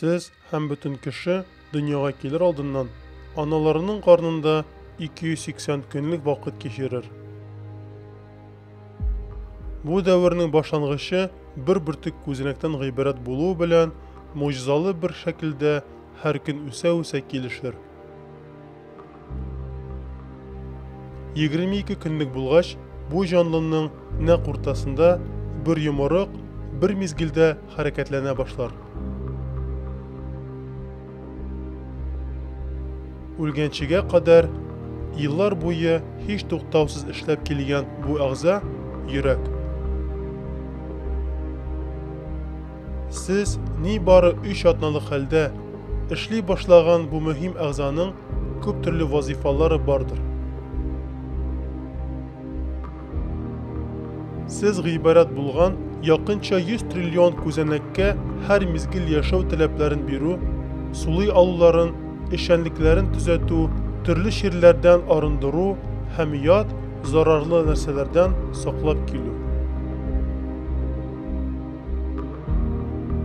Siz hem bütün kişi dünyaya gelir aldından analarının karnında 280 günlük vakit geçirir. Bu devirnin başlangıcı bir tük gözenekten gıyberet buluğu bilen mucizalı bir şekilde her gün üse gelişir. 22 günlük bulgaç bu canlının ne kurtasında bir yumuruk bir mizgilde hareketlene başlar. Ölgençige kadar yıllar boyu hiç toktavsız işlep kelgen bu ağza yürek. Siz ni bari 3 atnalık halde işli başlagan bu mühim ağzanın köp türlü vazifaları bardır. Siz gıybaret bulgan yakınça 100 trilyon kuzenekke her mizgil yaşav taleplerin biru, suluy aluların, eşenliklerin tüzetu, türlü şirlerden arındırı, hemiyat, zararlı nerselerden saklap kilu.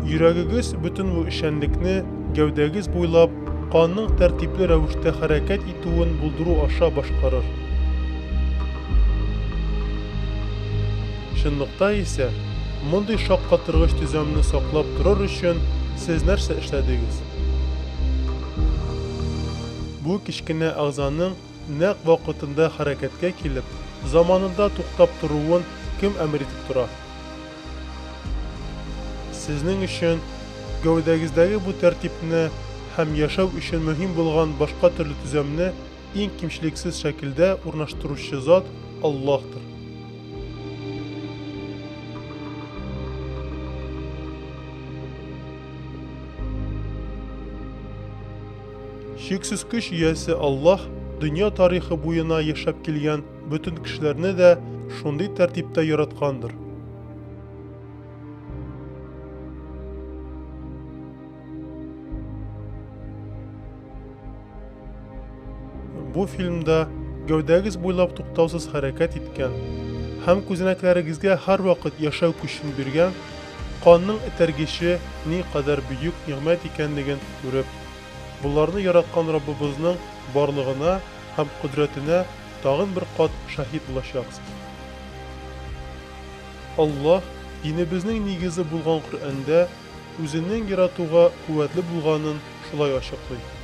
Yüreğiniz bütün bu eşenlikni gövdeniz boylap, kanın tertipli revişte hareket ituğun bulduru aşağı başkarır. Şınlıkta ise, munday şakkatırgıç tüzemini saklap durur için siz nerse işlediniz. Bu kişkine ağzanın ne vakitinde hareketke kelip, zamanında toktap duruğun kim emretip dura? Sizning için gövdenizdeki bu tertipni hem yaşav için mühim bulgan başka türlü tüzemni en kimşiliksiz şekilde urnaştırıcı zat Allah'tır. Şeksiz güç iyesi Allah, dünya tarihi boyuna yaşap kelgen bütün kişilerini de şunday tertipte yaratkandır. Bu filmde gövdeniz boylap toktavsız hareket etken, hem kuzenekleringizge her vakit yaşav güçün bergen, kanның etergişi ne kadar büyük nimet ekenligin görüp, bunlarını yaratkan Rabbimizning barlığına hem kudretine tağın bir kat şahit bulaşacaksınız. Allah dinimizning negizi bulgan Kur'an'da o'zining yaratuğa kuvvetli bulganın şulay açıqlaydi.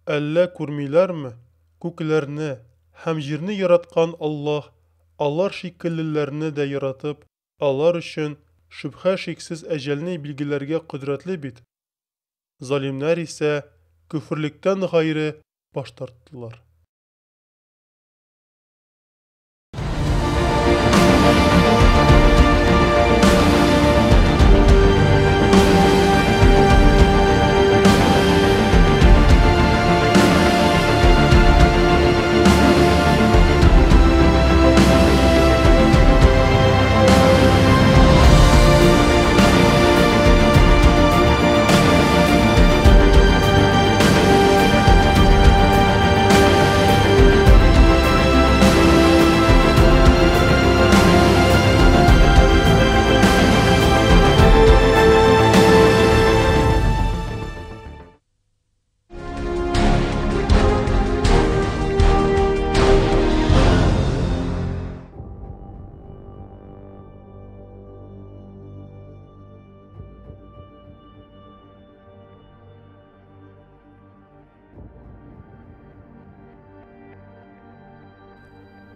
Alla ko'rmaylarmi? Ko'klarni hem yerni yaratgan Allah, allar şekillilerini de yaratıp, allar için şübhe şeksiz ecelni bilgilerge kudretli bit. Zalimler ise küfürlükten gayrı baş tarttılar.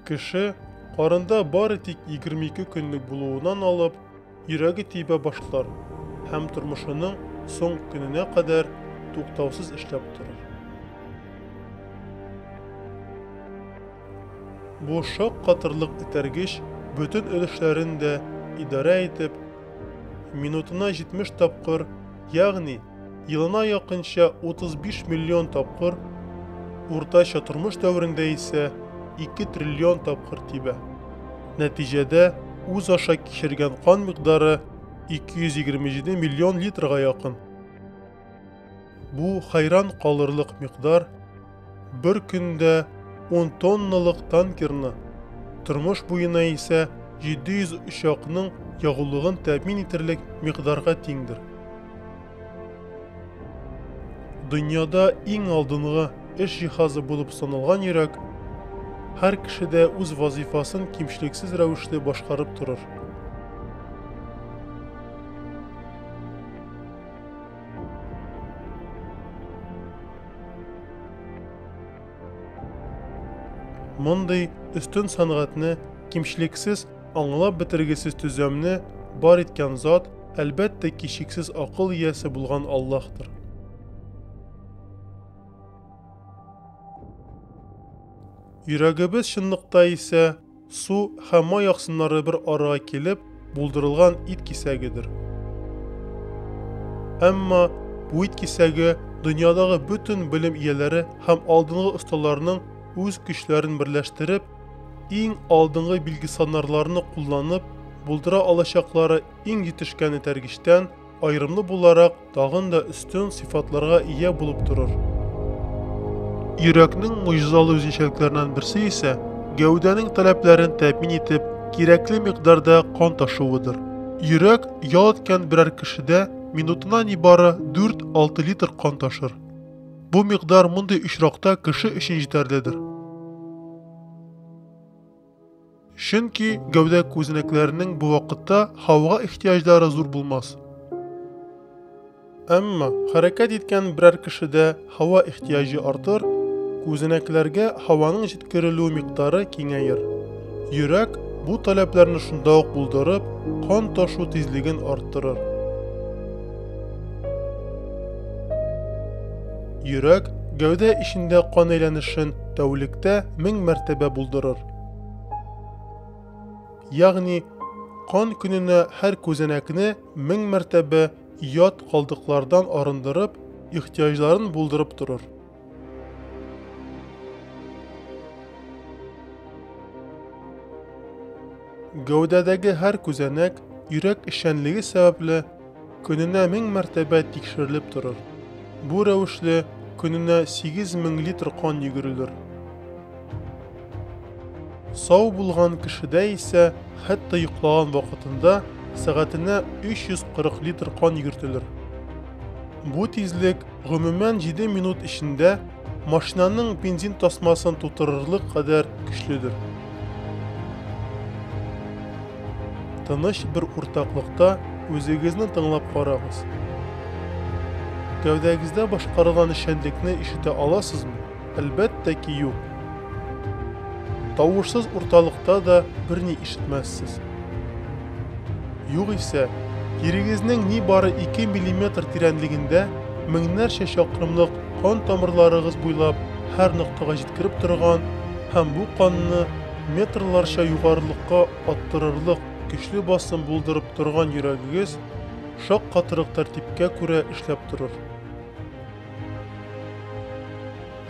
Kişi karında bari tek 22 günlük buluğundan alıp yüreği tibe başlar hem turmuşunun son gününe kadar toktavsız işlep durur. Bu şok katırlık itergiş bütün ölüşlerini de idare edip minutuna 70 tapkır yani yılına yakınca 35 milyon tapkır ortaça turmuş dövründe ise 2 trilyon tapkır tibe. Neticede uz aşağı kişirgen kan miqdarı 227 milyon litrega yakın. Bu hayran kalırlık miqdar bir günde 10 tonnalık tankerni, turmuş boyuna ise 700 uçakның ягулыгын тәэмин итерлек микъдарга тиңдер. Дөньяда иң алдынгы эш җиһазы булып саналган йөрәк һәр кешедә үз вазифасын кимчелексез рәвештә башкарып торыр. Мондый өстен сәнгатьне кимчелексез, аңлап бетергесез төзәмне бар иткән зат әлбәттә кичексез акыл иясе булган Аллаһтыр. Йөрәгебез чынлыкта исә су һәм май аксыннары бер арага килеп булдырылган ит кисәгедер. Әмма бу ит кисәге дөньядагы бөтен белем ияләре һәм алдынгы осталарның үз көчләрен берләштереп, иң алдынгы билгесаннарларны кулланып, булдыра алачаклары иң җитешкән этәргечтән аерымлы буларак тагын да өстен сыйфатларга ия булып торыр. Йөрәкнең муҗизалы үзенчәлекләреннән берсе исә гәүдәнең таләпләрен тәэмин итеп, кирәкле микъдарда кан ташуыдыр. Йөрәк ял иткән берәр кешедә минутына нибары 4-6 литр кан ташыр. Бу микъдар мондый очракта кеше өчен җитәрледер. Чөнки гәүдә күзәнәкләренең бу вакытта һавага ихтияҗлары зур булмас. Әмма хәрәкәт иткән берәр кешедә һава ихтияҗы артыр, күзәнәкләргә һаваның җиткерелү микъдары киңәер. Йөрәк бу таләпләрне шунда ук булдырып, кан ташу тизлеген арттырыр. Йөрәк гәүдә ишендә кан әйләнешен тәүлектә 1000 мәртәбә булдырыр. Ягъни кан көненә һәр күзәнәкне 1000 мәртәбә ят калдыклардан арындырып, ихтияҗларын булдырып торыр. Гәүдәдәге һәр күзәнәк йөрәк эшчәнлеге сәбәпле көненә 1000 мәртәбә тикшерелеп торыр. Бу рәвешле көненә 8000 литр кан йөгерелер. Сау булган кешедә исә хәтта йоклаган вакытында сәгатенә 340 литр кан йөгертелер. Бу тизлек гомумән 7 минут эчендә машинаның бензин тасмасын тутырырлык кадәр көчледер. Тыныч бер уртаклыкта үзегезне тыңлап карагыз. Гәүдәгездә башкарылган эшчәнлекне ишетә аласызмы? Әлбәттә ки юк. Тавышсыз урталыкта да берни ишетмәссез. Югыйсә, йөрәгегезнең нибары 2 мм тирәнлегендә меңнәрчә чакрымлык кан тамырларыгыз буйлап һәр ноктага җиткереп торган һәм бу канны метрларча югарылыкка аттырырлык көчле басым булдырып торган йөрәгегез шаккатырык тәртипкә күрә эшләп торыр.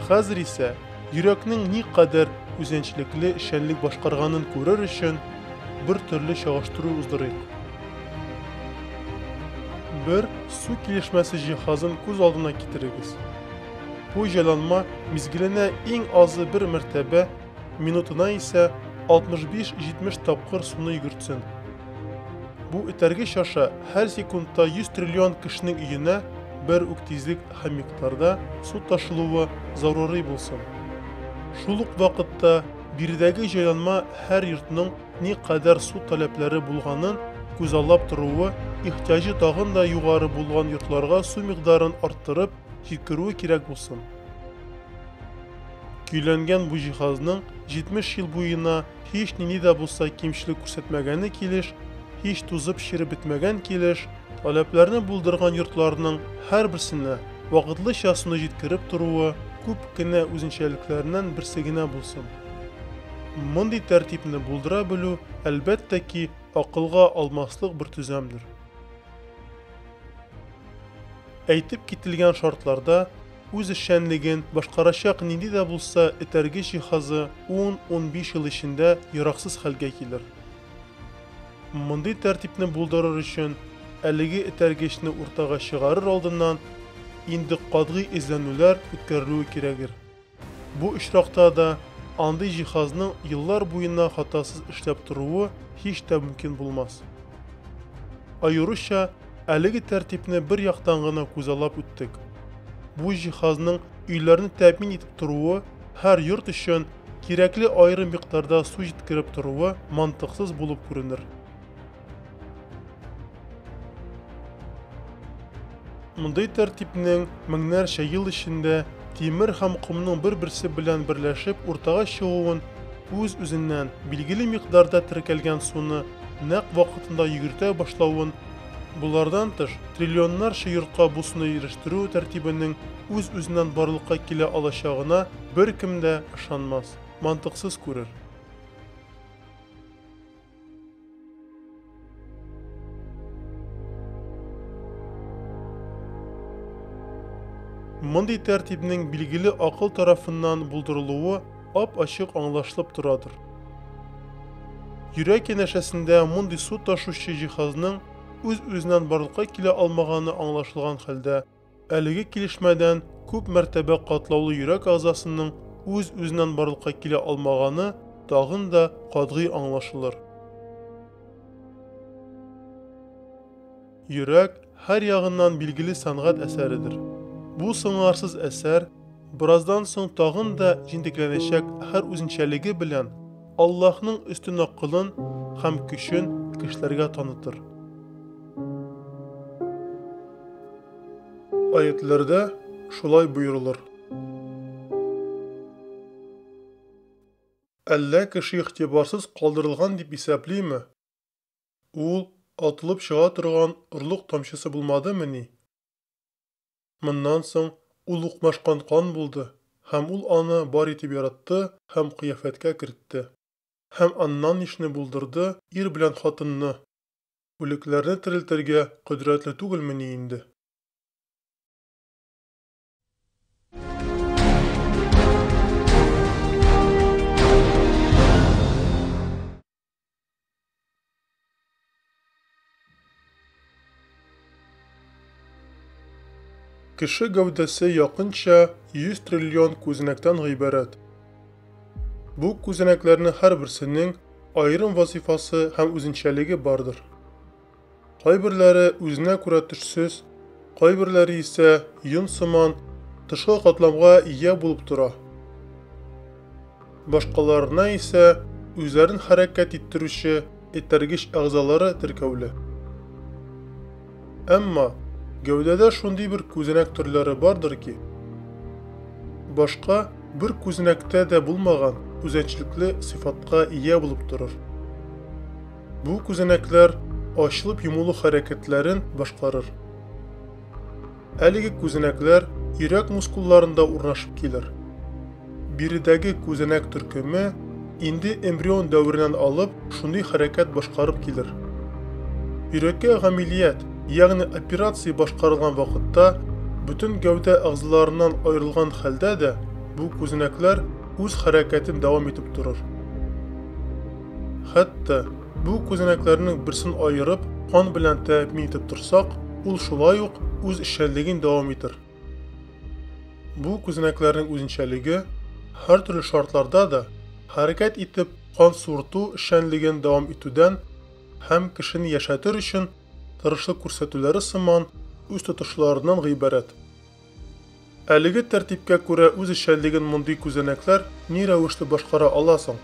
Хәзер исә йөрәкнең никадәр үзенчәлекле эшчәнлек башкарганын күрер өчен бер төрле чагыштыру уздырыйк. Бер су килешмәсе җиһазын күз алдына китерегез. Бу җайланма мизгеленә иң азы бер мәртәбә, минутына исә 65-70 тапкыр суны йөгертсен. Бу этәргеч аша һәр секундта 100 триллион кешенең өенә бер үк тизлек һәм микъдарда су ташылуы зарури булсын. Шул ук вакытта биредәге җайланма һәр йортның никадәр су таләпләре булганын күзаллап торуы, ихтияҗы тагын да югары булган йортларга су микъдарын арттырып җиткерүе кирәк булсын. Көйләнгән бу җиһазның 70 ел буена һич нинди дә булса кимчелек күрсәтмәгәне килеш, һич тузып чиреп бетмәгән килеш, таләпләрне булдырган йортларның һәрберсенә вакытлыча суны җиткереп торуы күп кенә үзенчәлекләреннән берсе генә булсын. Мондый тәртипне булдыра белү әлбәттә ки акылга алмаслык бер төзәмдер. Әйтеп кителгән шартларда үз эшчәнлеген башкарачак нинди дә булса этәргеч җиһазы 10-15 ел эчендә яраксыз хәлгә килер. Мондый тәртипне булдырыр өчен әлеге этәргечне уртага чыгарыр алдыннан инде катгый эзләнүләр үткәрелүе кирәгер. Бу очракта да андый җиһазның еллар буена хатасыз эшләп торуы һич тә мөмкин булмас. Ayrıca әлеге тәртипне bir яктан гына күзаллап үттек. Бу җиһазның өйләрне тәэмин итеп торуы, һәр йорт өчен кирәкле аерым миктарда су җиткереп торуы мантыксыз булып күренер. Мондый тәртипнең меңнәрчә ел эчендә тимер һәм комның бер-берсе белән берләшеп уртага чыгуын, үз-үзеннән билгеле микъдарда теркәлгән суны нәкъ вакытында йөгертә башлавын, булардан тыш триллионнарча йортка бу суны ирештерү тәртибенең үз-үзеннән барлыкка килә алачагына беркем дә ышанмас, мантыксыз күрер. Мондый тәртипнең билгеле акыл тарафыннан булдырылуы ап-ачык аңлашылып торадыр. Йөрәк янәшәсендә мондый су ташучы җиһазның үз-үзеннән барлыкка килә алмаганы аңлашылган хәлдә, әлеге килешмәдән күп мәртәбә катлаулы йөрәк агзасының үз-үзеннән барлыкка килә алмаганы тагын да катгый аңлашылыр. Йөрәк һәр ягыннан билгеле сәнгать әсәридер. Бу сыңарсыз әсәр бираздан соң тагын да җентекләнәчәк һәр үзенчәлеге белән Аллаһның өстен акылын һәм көчен кешеләргә танытыр. Аятләрдә шулай буйрылыр. Әллә кеше игътибарсыз калдырылган дип исәплиме? Ул атылып чыга торган орлык тамчысы булмадымы ни? Моннан соң ул укмашкан кан булды, һәм ул аны бар итеп яратты һәм кыяфәткә кертте. Һәм аннан ишне булдырды ир белән хатынны. Үлекләрне терелтергә кодрәтле түгелме ни инде? Кеше гәүдәсе якынча 100 триллион күзәнәктән гыйбарәт. Бу күзәнәкләрнең һәрберсенең аерым вазифасы һәм үзенчәлеге бардыр. Кайберләре үзенә күрә төшсез, кайберләре исә йон сыман тышкы катламга ия булып тора. Башкаларына исә үзләрен хәрәкәт иттерүче этәргеч әгъзалары теркәүле. Әмма гәүдәдә шундый бер күзәнәк төрләре бардыр ки, башка бер күзәнәктә дә булмаган үзенчәлекле сыйфатка ия булып торыр. Бу күзәнәкләр ачылып йомулу хәрәкәтләрен башкарыр. Әлеге күзәнәкләр йөрәк мускулларында урнашып килер. Биредәге күзәнәк төркеме инде эмбрион дәвереннән алып шундый хәрәкәт башкарып килер. Йөрәккә гамәлият, ягъни операция башкарылган вакытта бүтән гәүдә әгъзаларыннан аерылган хәлдә дә бу күзәнәкләр үз хәрәкәтен дәвам итеп торыр. Хәтта бу күзәнәкләрнең берсен аерып, кан белән тәэмин итеп торсак, ул шулай ук үз эшчәнлеген дәвам итер. Бу күзәнәкләрнең үзенчәлеге һәр төрле шартларда да хәрәкәт итеп кан суырту эшчәнлеген дәвам итүдән һәм кешене яшәтер өчен тырышлык күрсәтүләре сыман үз тотышларыннан гыйбарәт. Әлеге тәртипкә күрә үз эшчәнлеген мондый күзәнәкләр ни рәвештә башкара аласың?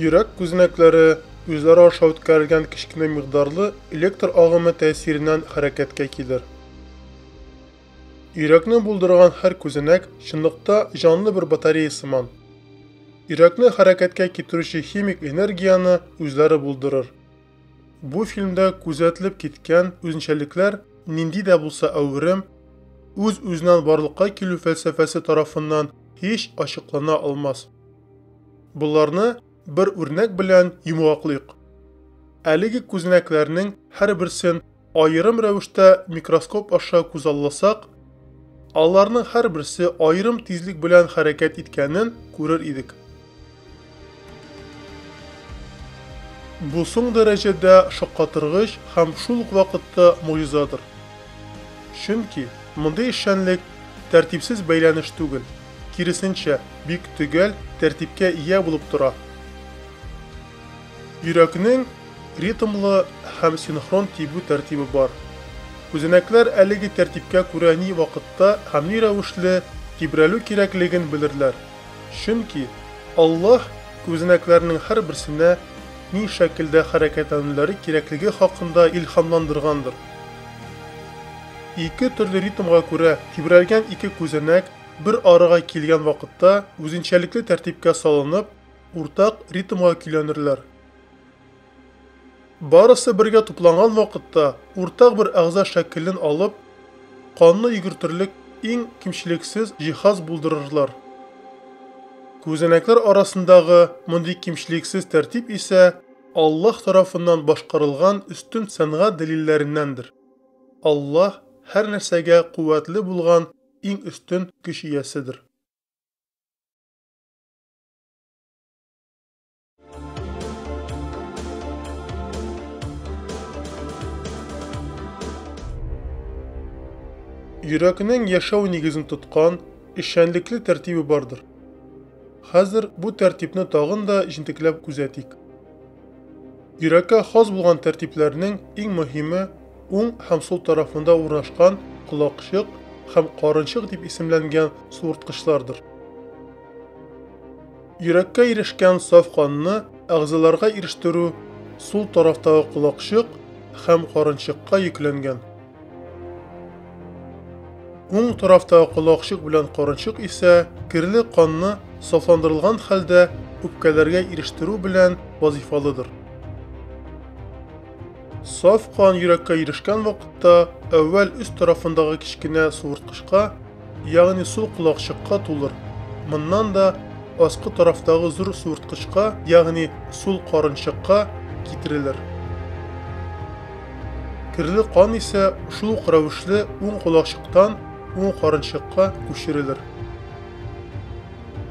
Йөрәк күзәнәкләре үзләре аша үткәрелгән кечкенә микъдарлы электр агымы тәэсиреннән хәрәкәткә килер. Йөрәкне булдырган һәр күзәнәк чынлыкта җанлы бер батарея сыман. Йөрәкне хәрәкәткә китерүче химик энергияны үзләре булдырыр. Бу фильмда күзәтелеп киткән үзенчәлекләр нинди дә булса әверем, үз-үзеннән барлыкка килү фәлсәфәсе тарафыннан һич ачыклана алмас. Буларны бер үрнәк белән йомгаклыйк. Әлеге күзәнәкләрнең һәрберсен аерым рәвештә микроскоп аша күзалласак, аларның һәрберсе аерым тизлек белән хәрәкәт иткәнен күрер идек. Бу соң дәрәҗәдә шаккатыргыч һәм шул ук вакытта муҗизадыр. Чөнки мондый эшчәнлек тәртипсез бәйләнеш түгел, киресенчә бик төгәл тәртипкә ия булып тора. Йөрәкнең Ритмлы һәм синхрон тибу тәртибе бар. Күзәнәкләр әлеге тәртипкә күрә ни вакытта һәм ни рәвешле тибрәлү кирәклеген белерләр. Чөнки Аллаһ күзәнәкләрнең һәрберсенә ни шәкелдә хәрәкәтләнүләре кирәклеге хакында илһамландыргандыр. Ике төрле ритмга күрә тибрәлгән ике күзәнәк бер арага килгән вакытта үзенчәлекле тәртипкә салынып, уртак ритмга көйләнерләр. Барысы бергә тупланган вакытта уртак бер әгъза шәкелен алып, канны йөгертерлек иң кимчелексез җиһаз булдырырлар. Күзәнәкләр арасындагы мондый кимчелексез тәртип исә Аллаһ тарафыннан башкарылган өстен сәнгать дәлилләреннәндер. Аллаһ һәр нәрсәгә куәтле булган иң өстен көч ияседер. Йөрәкнең яшәү нигезен тоткан эшчәнлекле тәртибе бардыр. Хәзер бу тәртипне тагын да җентекләп күзәтик. Йөрәккә хас булган тәртипләрнең иң мөһиме уң һәм сул тарафында урнашкан колакчык һәм карынчык дип исемләнгән суырткычлардыр. Йөрәккә ирешкән саф канны әгъзаларга ирештерү сул тарафтагы колакчык һәм карынчыкка йөкләнгән. Уң тарафтагы колакчык белән карынчык исә кирле канны сафландырылган хәлдә үпкәләргә ирештерү белән вазифалыдыр. Саф кан йөрәккә ирешкән вакытта әүвәл үст тарафындагы кичкенә суырткычка, ягъни сул колакчыкка тулыр. Моннан да аскы тарафтагы зур суырткычка, ягъни сул карынчыкка китерелер. Кирле кан исә шул ук рәвешле уң колакчыктан уң карынчыкка күчерелер.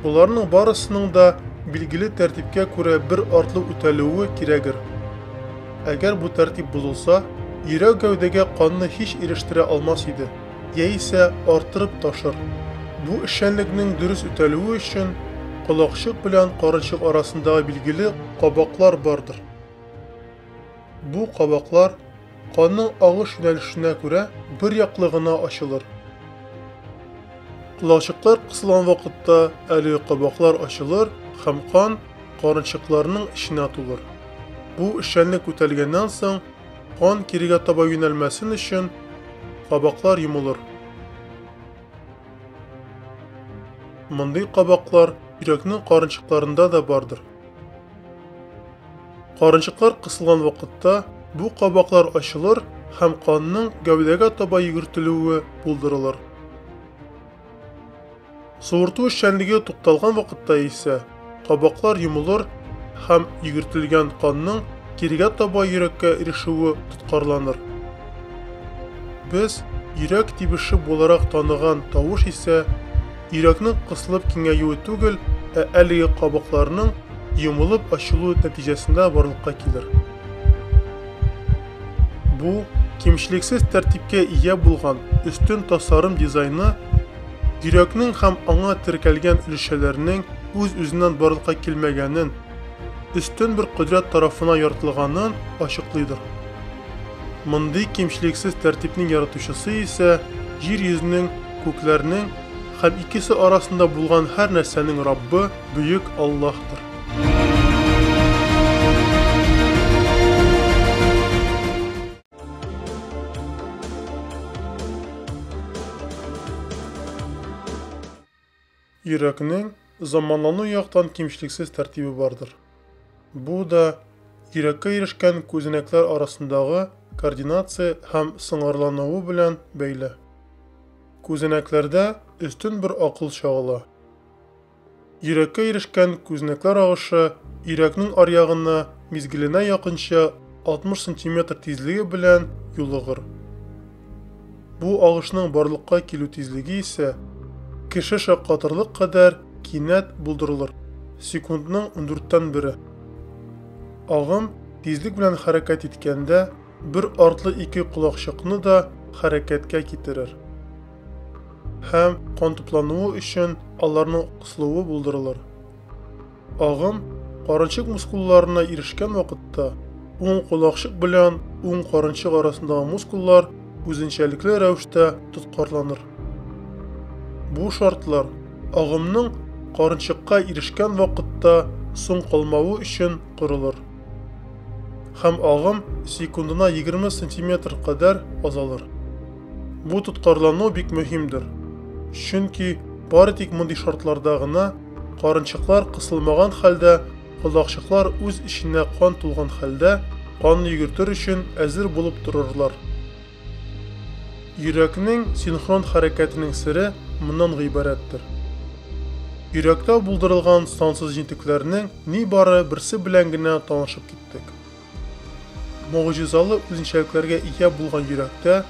Буларның барысының да билгеле тәртипкә күрә бер артлы үтәлүе кирәгер. Әгәр бу тәртип бозылса, йөрәк гәүдәгә канны һич ирештерә алмас иде, яисә артырып ташыр. Бу эшчәнлекнең дөрес үтәлүе өчен колакчык белән карынчык арасындагы билгеле кабаклар бардыр. Бу кабаклар канның агыш юнәлешенә күрә бер яклы гына ачылыр. Колакчыклар кысылган вакытта әлеге кабаклар ачылыр һәм кан карынчыкларның эченә тулыр. Бу эшчәнлек үтәлгәннән соң кан кирегә таба юнәлмәсен өчен кабаклар йомылыр. Мондый кабаклар йөрәкнең карынчыкларында да бардыр. Карынчыклар кысылган вакытта бу кабаклар ачылыр һәм канның гәүдәгә таба йөгертелүе булдырылыр. Суырту эшчәнлеге тукталган вакытта исә кабаклар йомылыр һәм йөгертелгән канның кирегә таба йөрәккә ирешүе тоткарланыр. Без йөрәк тибеше буларак таныган тавыш исә йөрәкнең кысылып киңәюе түгел, әлеге кабакларның йомылып ачылу нәтиҗәсендә барлыкка килер. Бу кимчелексез тәртипкә ия булган өстен тасарым дизайны йөрәкнең һәм аңа теркәлгән өлешәләрнең үз-үзеннән барлыкка килмәгәнен, өстен бер кодрәт тарафына яратылганын ачыклыйдыр. Мондый кимчелексез тәртипнең яратучысы исә җир йөзенең, күкләрнең һәм икесе арасында булган һәр нәрсәнең Раббы бөек Аллаһтыр. Йөрәкнең заманлану яктан кимчелексез тәртибе бардыр. Бу да йөрәккә ирешкән күзәнәкләр арасындагы координация һәм сыңарлануы белән бәйле. Күзәнәкләрдә өстен бер акыл чагыла. Йөрәккә ирешкән күзәнәкләр агышы йөрәкнең аръягына мизгеленә якынча 60 см тизлеге белән юлыгыр. Бу агышның барлыкка килү тизлеге исә кеше шаккатырлык кадәр кинәт булдырылыр. Секундның 14тән 1. Агым тизлек белән хәрәкәт иткәндә бер артлы ике колакчыкны да хәрәкәткә китерер. Һәм кан туплануы өчен аларның кысылуы булдырылыр. Агым карынчык мускулларына ирешкән вакытта Уң колакчык белән уң карынчык арасындагы мускуллар үзенчәлекле рәвештә тоткарланыр. Бу шартлар агымның карынчыкка ирешкән вакытта соң калмавы өчен корылыр. Һәм агым секундына 20 см кадәр азалыр. Бу тоткарлану бик мөһимдер. Чөнки бары тик мондый шартларда гына карынчыклар кысылмаган хәлдә, колакчыклар үз иченә кан тулган хәлдә кан йөгертер өчен әзер булып торырлар. Йөрәкнең синхрон хәрәкәтенең сере моннан гыйбарәттер. Йөрәктә булдырылган сансыз җентекләрнең нибары берсе белән генә танышып киттек. Могҗизалы үзенчәлекләргә ия булган йөрәктә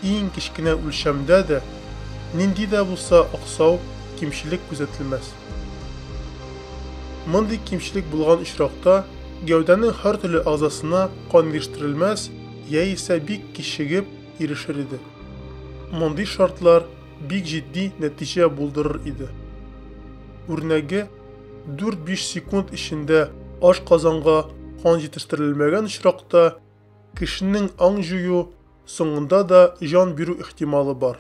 иң кичкенә үлчәмдә дә нинди дә булса аксау, кимчелек күзәтелмәс. Мондый кимчелек булган очракта гәүдәнең һәр төрле агзасына кан ирештерелмәс яисә бик кичегеп ирешер иде. Мондый шартлар бик җитди нәтиҗә булдырыр иде. Үрнәге 4-5 секунд эчендә ашказанга кан җитештерелмәгән очракта кешенең аң җую, соңында да җан бирү ихтималы бар.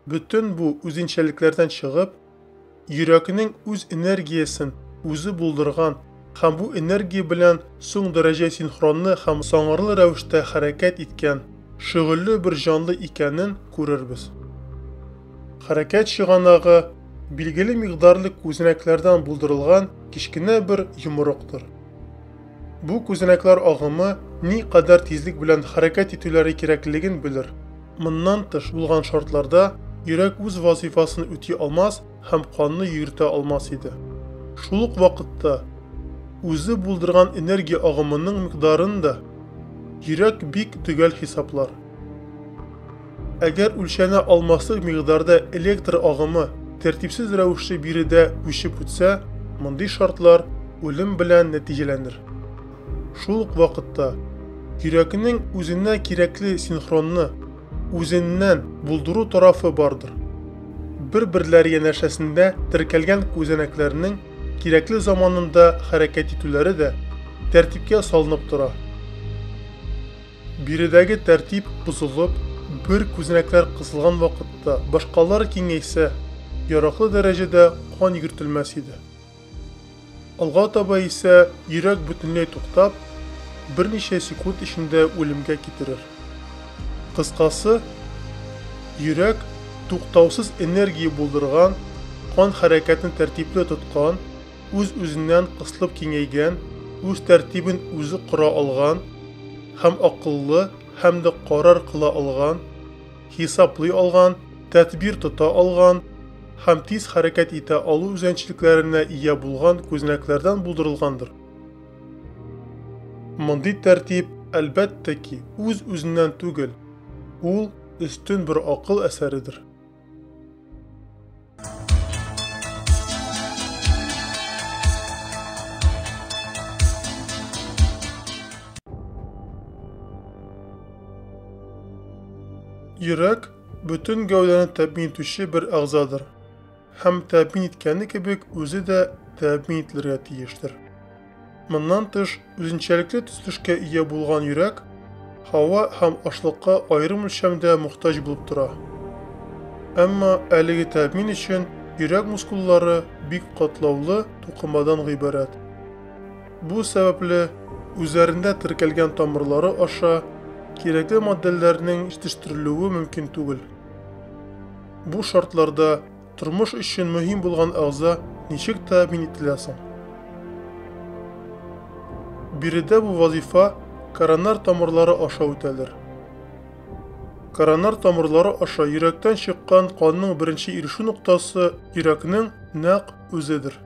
Бүтән бу үзенчәлекләрдән чыгып, йөрәкнең үз энергиясен үзе булдырган һәм бу энергия белән соң дәрәҗә синхронлы һәм саңгырлы рәвештә хәрәкәт иткән шөгыльле бер җанлы икәнен күрербез. Хәрәкәт чыганагы билгеле микъдарлы күзәнәкләрдән булдырылган кичкенә бер йомырыктыр. Бу күзәнәкләр агымы ни кадәр тизлек белән хәрәкәт итүләре кирәклеген белер. Моннан тыш булган шартларда йөрәк үз вазифасын үти алмас һәм канны йөртә алмас иде. Шул ук вакытта үзе булдырган энергия агымының микъдарын да йөрәк бик төгәл хисаплар. Әгәр үлчәнә алмаслык микъдарда электр агымы тәртипсез рәвештә биредә үчеп үтсә, мондый шартлар үлем белән нәтиҗәләнер. Шул ук вакытта йөрәкнең үзенә кирәкле синхронны үзеннән булдыру тарафы бардыр. Бер-берләре янәшәсендә теркәлгән күзәнәкләрнең кирәкле заманында хәрәкәт итүләре дә тәртипкә салынып тора. Биредәге тәртип бозылып, бер күзәнәкләр кысылган вакытта башкалар киңәйсә, яраклы дәрәҗәдә кан йөгертелмәс иде. Алга таба исә йөрәк бөтенләй туктап, берничә секунд эчендә үлемгә китерер. Кыскасы, йөрәк туктаусыз энергия булдырган, кан хәрәкәтен тәртипле тоткан, үз-үзеннән кысылып киңәйгән, үз тәртибен үзе кора алган, һәм акыллы, һәм дә карар кыла алган, хисаплый алган, тәдбир тота алган, һәм тиз хәрәкәт итә алу үзенчәлекләренә ия булган күзәнәкләрдән булдырылгандыр. Мондый тәртип әлбәттә ки үз-үзеннән түгел, ул өстен бер акыл әсәридер. Йөрәк бүтән гәүдәне тәэмин итүче бер әгъзадыр. Һәм тәэмин иткәне кебек үзе дә тәэмин ителергә тиештер. Моннан тыш үзенчәлекле төзелешкә ия булган йөрәк һава һәм ашлыкка аерым үлчәмдә мохтаҗ булып тора. Әмма әлеге тәэмин өчен йөрәк мускуллары бик катлаулы тукымадан гыйбарәт. Бу сәбәпле үзләрендә теркәлгән тамырлары аша кирәкле матдәләрнең җитештерелүе мөмкин түгел. Бу шартларда тормыш өчен мөһим булган әгъза ничек тәэмин ителә соң? Биредә бу вазифа коронар тамырлары аша үтәлер. Коронар тамырлары аша йөрәктән чыккан канның беренче ирешү ноктасы йөрәкнең нәкъ үзедер.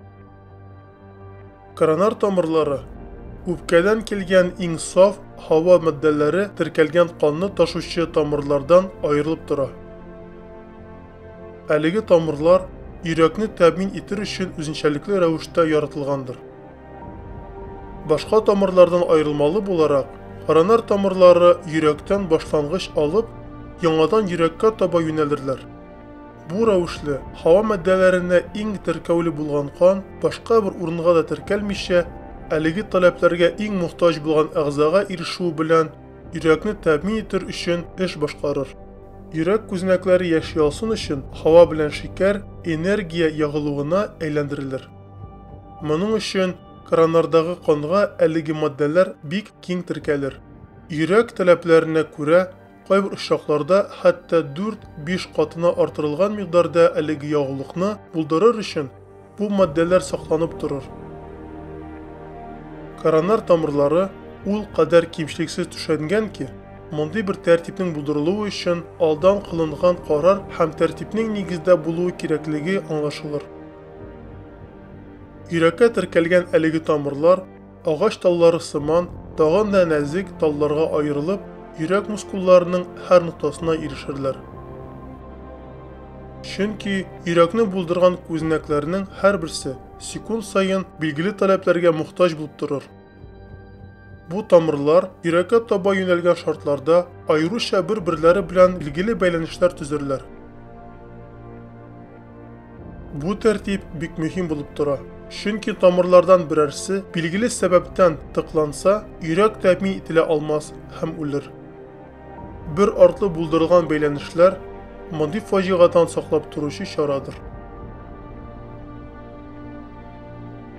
Коронар тамырлары үпкәдән килгән иң саф һава матдәләре теркәлгән канны ташучы тамырлардан аерылып тора. Әлеге тамырлар йөрәкне тәэмин итер өчен үзенчәлекле рәвештә яратылгандыр. Башка тамырлардан аерылмалы буларак, коронар тамырлары йөрәктән башлангыч алып, яңадан йөрәккә таба юнәлерләр. Бу рәвешле һава матдәләренә иң теркәүле булган кан башка бер урынга да теркәлмичә, әлеге таләпләргә иң мохтаҗ булган әгъзага ирешү белән йөрәкне тәэмин итер өчен эш башкарыр. Йөрәк күзәнәкләре яши алсын өчен һава белән шикәр энергия ягылуына әйләндерелер. Моның өчен краннардагы канга әлеге матдәләр бик киң теркәлер. Йөрәк таләпләренә күрә кайбер очракларда хәтта 4-5 катына артырылган микъдарда әлеге ягулыкны булдырыр өчен бу матдәләр сакланып торыр. Коронар тамырлары ул кадәр кимчелексез төшенгән ки, мондый бер тәртипнең булдырылуы өчен алдан кылынган карар һәм тәртипнең нигездә булуы кирәклеге аңлашылыр. Йөрәккә теркәлгән әлеге тамырлар агач таллары сыман тагын да нәзик талларга аерылып, йөрәк мускулларының һәр ноктасына ирешерләр. Чөнки йөрәкне булдырган күзәнәкләрнең һәрберсе секунд саен билгеле таләпләргә мохтаҗ булып торыр. Бу тамырлар йөрәккә таба юнәлгән шартларда аеруча бер-берләре белән билгеле бәйләнешләр төзерләр. Бу тәртип бик мөһим булып тора. Чөнки тамырлардан берәрсе билгеле сәбәптән тыкланса, йөрәк тәэмин ителә алмас һәм үлер. Бер артлы булдырылган бәйләнешләр мондый фаҗигадан саклап торучы чарадыр.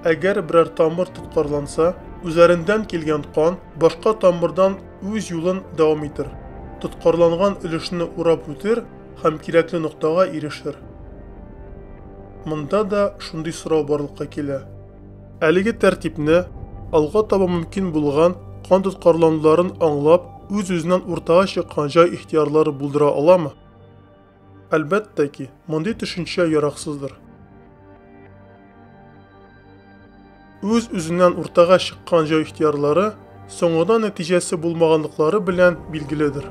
Әгәр берәр тамыр тоткарланса, үзәрендән килгән кан башка тамырдан үз юлын дәвам итер. Тоткарланган өлешне урап үтер һәм кирәкле ноктага ирешер. Монда да шундый сорау барлыкка килә. Әлеге тәртипне алга таба мөмкин булган кан тоткарлануларын аңлап, үз-үзеннән уртага чыккан җай ихтиярлары булдыра аламы? Әлбәттә ки, мондый төшенчә яраксыздыр. Үз-үзеннән уртага чыккан җай ихтиярлары соңгыда нәтиҗәсе булмаганлыклары белән билгеледер.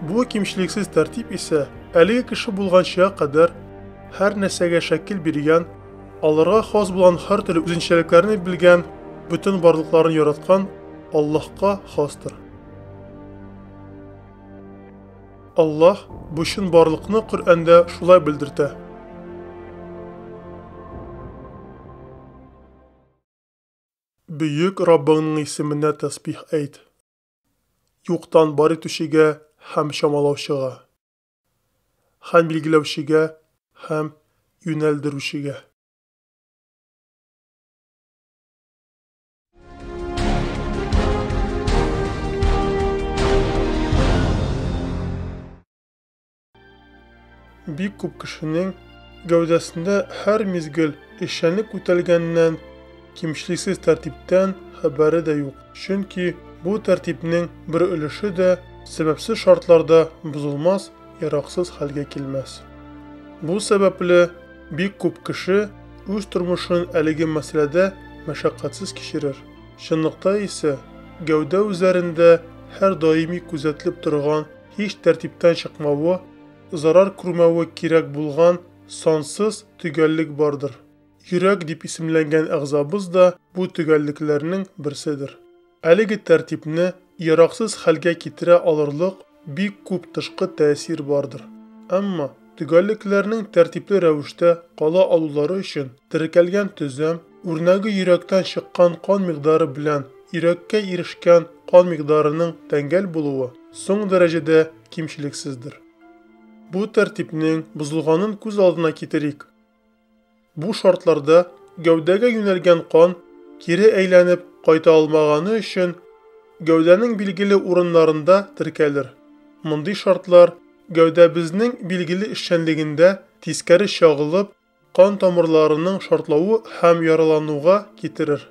Бу кимчелексез тәртип исә әлеге кеше булганча кадәр һәр нәрсәгә шәкил биргән, аларга хас булган һәр төрле үзенчәлекләрне белгән, бүтән барлыкларын яраткан Аллаһка хастыр. Аллаһ бу чын барлыкны Коръәндә шулай белдертә. Бөек Раббыңның исеменә тәсбих әйт. Юктан бар итүчегә һәм чамалаучыга, һәм билгеләүчегә һәм юнәлдерүчегә. Бик күп кешенең гәүдәсендә һәр мизгел эшчәнлек үтәлгәннән, кимчелексез тәртиптән хәбәре дә юк. Чөнки бу тәртипнең бер өлеше дә сәбәпсез шартларда бозылмас, яраксыз хәлгә килмәс. Бу сәбәпле бик күп кеше үз тормышын әлеге мәсьәләдә мәшәкатьсез кичерер. Чынлыкта исә гәүдә үзәрендә һәр даими күзәтелеп торган, һич тәртиптән чыкмавы, зарар күрмәве кирәк булган сансыз төгәллек бардыр. Йөрәк дип исемләнгән әгъзабыз да бу төгәллекләрнең берседер. Әлеге тәртипне яраксыз хәлгә китерә алырлык бик күп тышкы тәэсир бардыр. Әмма төгәллекләрнең тәртипле рәвештә кала алулары өчен теркәлгән төзәм, үрнәге йөрәктән чыккан кан микъдары белән йөрәккә ирешкән кан микъдарының тәңгәл булуы соң дәрәҗәдә кимчелексездер. Бу тәртипнең бозылганын күз алдына китерик. Бу шартларда гәүдәгә юнәлгән кан кире әйләнеп кайта алмаганы өчен гәүдәнең билгеле урыннарында теркәлер. Мондый шартлар гәүдәбезнең билгеле эшчәнлегендә тискәре чагылып, кан тамырларының шартлавы һәм яралануга китерер.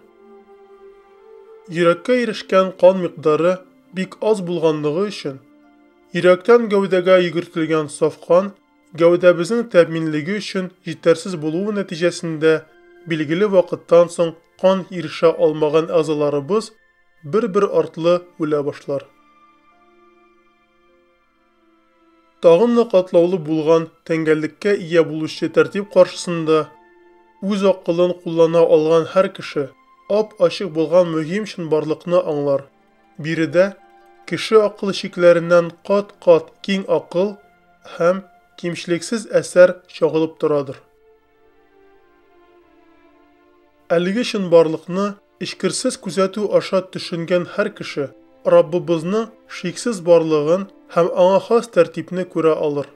Йөрәккә ирешкән кан микъдары бик аз булганлыгы өчен йөрәктән гәүдәгә йөгертелгән саф кан гәүдәбезнең тәэминлеге өчен җитәрсез булуы нәтиҗәсендә билгеле вакыттан соң кан ирешә алмаган әгъзаларыбыз бер-бер артлы үлә башлар. Тагын да катлаулы булган тәңгәллеккә ия булучы тәртип каршысында үз акылын куллана алган һәр кеше ап-ачык булган мөһим чынбарлыкны аңлар. Биредә кеше акылы чикләреннән кат-кат киң акыл һәм кимчелексез әсәр чагылып торадыр. Әлеге чынбарлыкны ичкерсез күзәтү аша төшенгән һәр кеше Раббыбызның шиксез барлыгын һәм аңа хас тәртипне күрә алыр.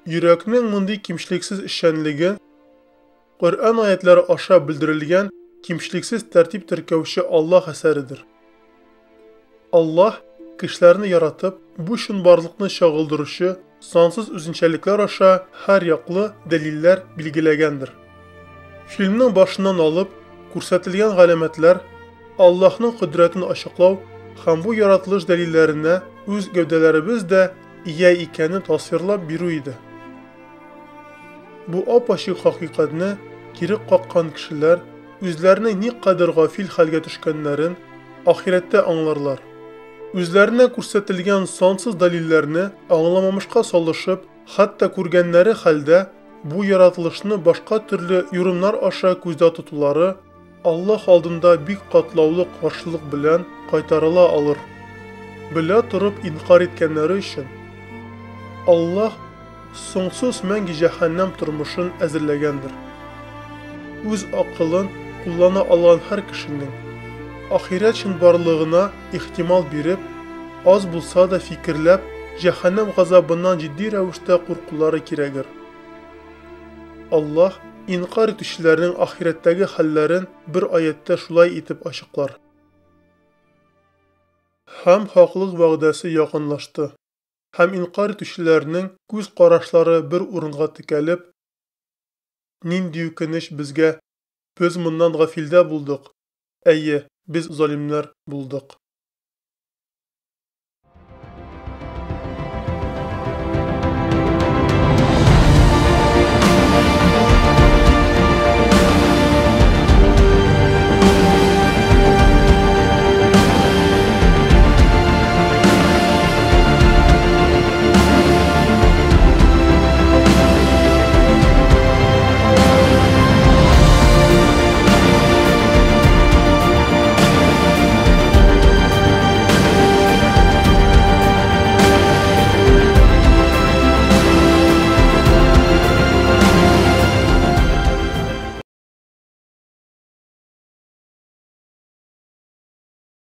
Йөрәкнең мондый кимчелексез эшчәнлеге Коръән аятлары аша белдерелгән кимчелексез тәртип теркәүче Аллаһ әсәридер. Аллаһ кешеләрне яратып, бу чынбарлыкны чагылдыручы сансыз үзенчәлекләр аша һәр яклы дәлилләр билгеләгәндер. Фильмның башыннан алып күрсәтелгән галәмәтләр Аллаһның кодрәтен ачыклау һәм бу яратылыш дәлилләренә үз гәүдәләребез дә ия икәнен тасвирлап бирү иде. Бу апачык хакыйкатьне кире каккан кешеләр үзләренең никадәр гафил хәлгә төшкәннәрен ахирәттә аңларлар. Үзләренә күрсәтелгән сансыз дәлилләрне аңламамышка салышып, хәтта күргәннәре хәлдә бу яратылышны башка төрле юрымнар аша күздә тотулары Аллаһ алдында бик катлаулы каршылык белән кайтарыла алыр. Белә торып инкар иткәннәре өчен Аллаһ соңсыз мәңге җәһәннәм тормышын әзерләгәндер. Үз акылын куллана алган һәр кешенең ахирәт чынбарлыгына ихтимал биреп, аз булса да фикерләп, җәһәннәм газабыннан җитди рәвештә куркулары кирәгер. Аллаһ инкар итүчеләрнең ахирәттәге хәлләрен бер аятта шулай итеп ачыклар. Һәм хаклык вәгъдәсе якынлашты. Һәм инкар итүчеләрнең күз карашлары бер урынга текәлеп, нинди үкенеч безгә, без моннан гафилдә булдык. Әйе, без залимнәр булдык.